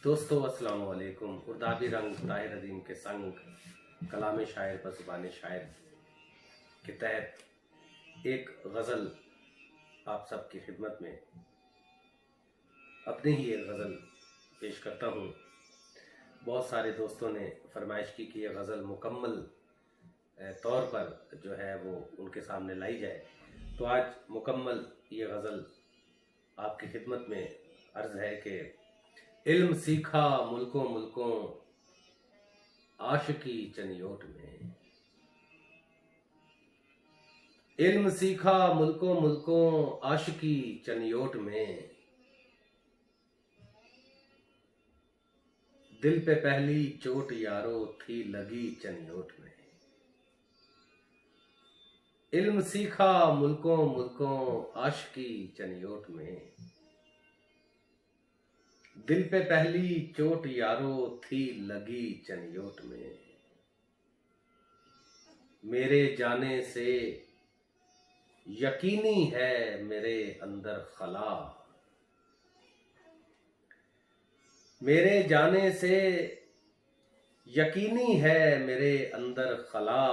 दोस्तों अस्सलाम वालेकुम। उर्दाबी रंग ताहिर अदीम के संग कलाम शायर व ज़ुबान शायर के तहत एक गज़ल आप सबकी खिदमत में अपनी ही एक गज़ल पेश करता हूँ। बहुत सारे दोस्तों ने फरमाइश की कि यह गज़ल मुकम्मल तौर पर जो है वो उनके सामने लाई जाए, तो आज मुकम्मल ये गज़ल आपकी खिदमत में अर्ज़ है कि इल्म सीखा मुल्कों मुल्कों आशिकी चनियोट में। इल्म सीखा मुल्कों मुल्कों आशिकी चनियोट में, दिल पे पहली चोट यारो थी लगी चनियोट में। इल्म सीखा मुल्कों मुल्कों आशिकी चनियोट में, दिल पे पहली चोट यारो थी लगी चनियोट में। मेरे जाने से यकीनी है मेरे अंदर खला, मेरे जाने से यकीनी है मेरे अंदर खला।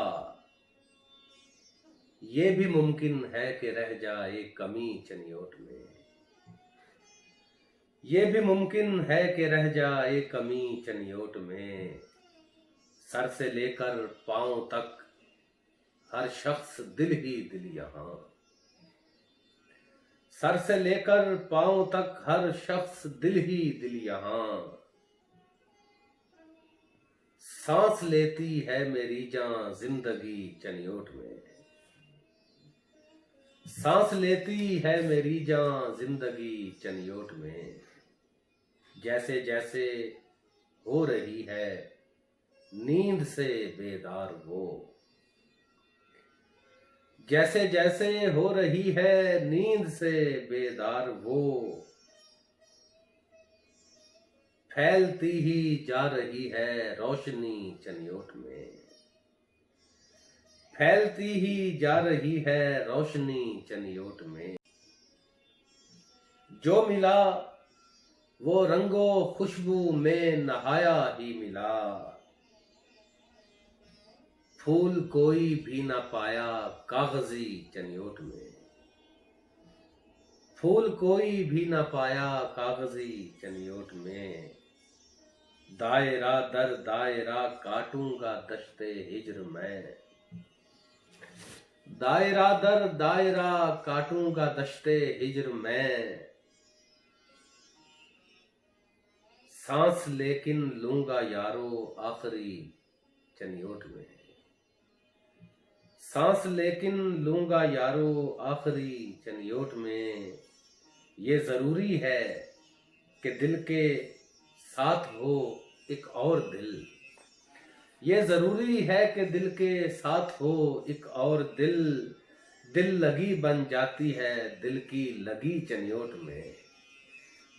ये भी मुमकिन है कि रह जाए कमी चनियोट में, ये भी मुमकिन है कि रह जाए कमी चनियोट में। सर से लेकर पांव तक हर शख्स दिल ही दिल यहाँ, सर से लेकर पांव तक हर शख्स दिल ही दिल यहाँ। सांस लेती है मेरी जान जिंदगी चनियोट में, सांस लेती है मेरी जान जिंदगी चनियोट में। जैसे जैसे हो रही है नींद से बेदार वो, जैसे जैसे हो रही है नींद से बेदार वो। फैलती ही जा रही है रोशनी चनियोट में, फैलती ही जा रही है रोशनी चनियोट में। जो मिला वो रंगो खुशबू में नहाया ही मिला, फूल कोई भी ना पाया कागजी चनियोट में, फूल कोई भी ना पाया कागजी चनियोट में। दायरा दर दायरा काटूंगा दश्ते हिज्र में, दायरा दर दायरा काटूंगा दश्ते हिज्र में। सांस लेकिन लूंगा यारो आखिरी चनियोट में, सांस लेकिन लूंगा यारो आखिरी चनियोट में। ये जरूरी है कि दिल के साथ हो एक और दिल, ये जरूरी है कि दिल के साथ हो एक और दिल। दिल लगी बन जाती है दिल की लगी चनियोट में,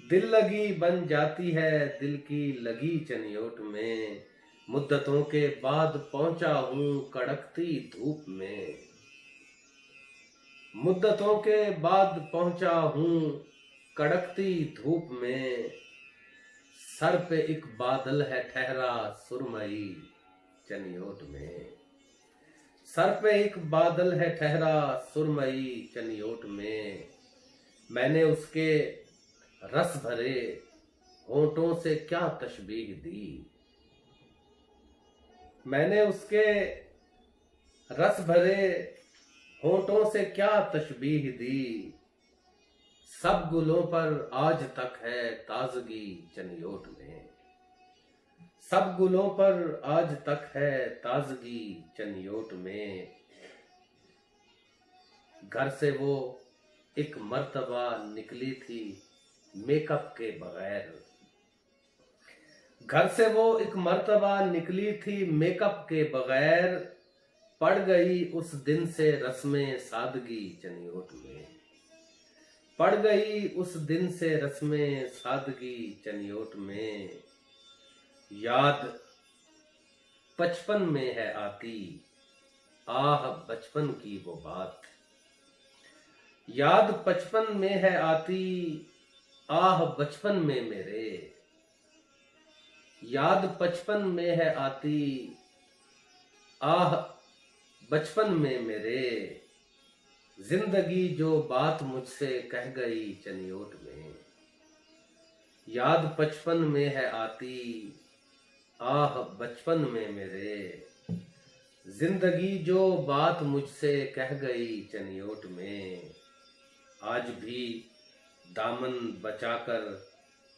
दिल लगी बन जाती है दिल की लगी चनियोट में। मुद्दतों के बाद पहुंचा हूं कड़कती धूप में, मुद्दतों के बाद पहुंचा हूं कड़कती धूप में। सर पे एक बादल है ठहरा सुरमई चनियोट में, सर पे एक बादल है ठहरा सुरमई चनियोट में। मैंने उसके रस भरे होंठों से क्या तशबीह दी, मैंने उसके रस भरे होंठों से क्या तशबीह दी। सब गुलों पर आज तक है ताजगी चनियोट में, सब गुलों पर आज तक है ताजगी चनियोट में। घर से वो एक मर्तबा निकली थी मेकअप के बगैर, घर से वो एक मर्तबा निकली थी मेकअप के बगैर। पड़ गई उस दिन से रस्में सादगी चनियोट में, पड़ गई उस दिन से रस्में सादगी चनियोट में। याद बचपन में है आती आह बचपन की वो बात, याद बचपन में है आती आह बचपन में मेरे। याद बचपन में है आती, आह बचपन में मेरे, जिंदगी जो बात मुझसे कह गई चनियोट में। याद बचपन में है आती, आह बचपन में मेरे, जिंदगी जो बात मुझसे कह गई चनियोट में। आज भी दामन बचाकर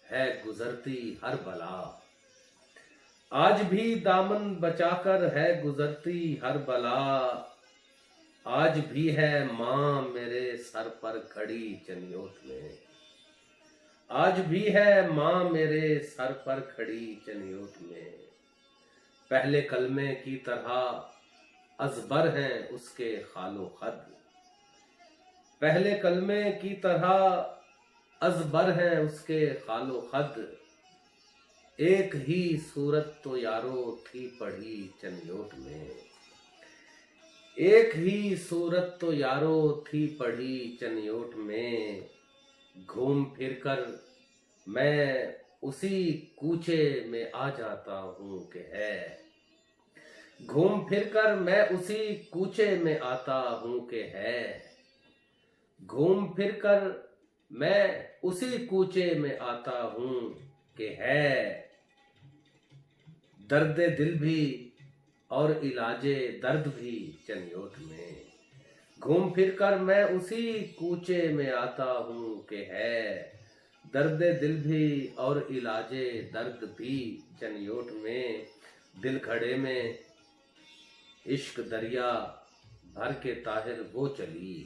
है गुजरती हर बला, आज भी दामन बचाकर है गुजरती हर बला। आज भी है माँ मेरे सर पर खड़ी चनियोट में, आज भी है माँ मेरे सर पर खड़ी चनियोट में। पहले कलमे की तरह अजबर हैं उसके खालो खद, पहले कलमे की तरह अजबर हैं उसके खालो खद। एक ही सूरत तो यारो थी पढ़ी चनियोट में, एक ही सूरत तो यारो थी पढ़ी चनियोट में। घूम फिर कर मैं उसी कूचे में आ जाता हूँ कि है, घूम फिर कर मैं उसी कूचे में आता हूँ कि है। घूम फिर कर मैं उसी कूचे में आता हूँ कि है। दर्द दिल भी और इलाजे दर्द भी चनियोट में, घूम फिर कर मैं उसी कूचे में आता हूँ कि है। दर्द दिल भी और इलाजे दर्द भी चनियोट में। दिल घड़े में इश्क दरिया भर के ताहिर वो चली,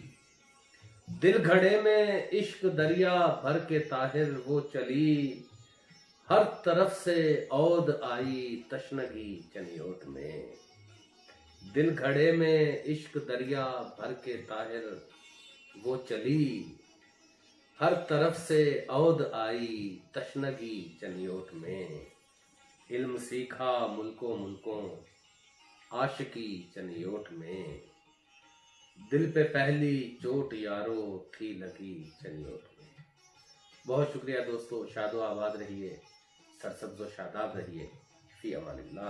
दिल घड़े में इश्क दरिया भर के ताहिर वो चली। हर तरफ से औद आई तशनगी चनियोट में, दिल घड़े में इश्क दरिया भर के ताहिर वो चली। हर तरफ से औद आई तशनगी चनियोट में। इल्म सीखा मुल्कों मुल्कों आशिकी चनियोट में, दिल पे पहली चोट यारो थी लगी चनियोट में। बहुत शुक्रिया दोस्तों, शादो आबाद रहिए, सरसब्ज़ो शादाब रहिए। फी अमानिल्लाह।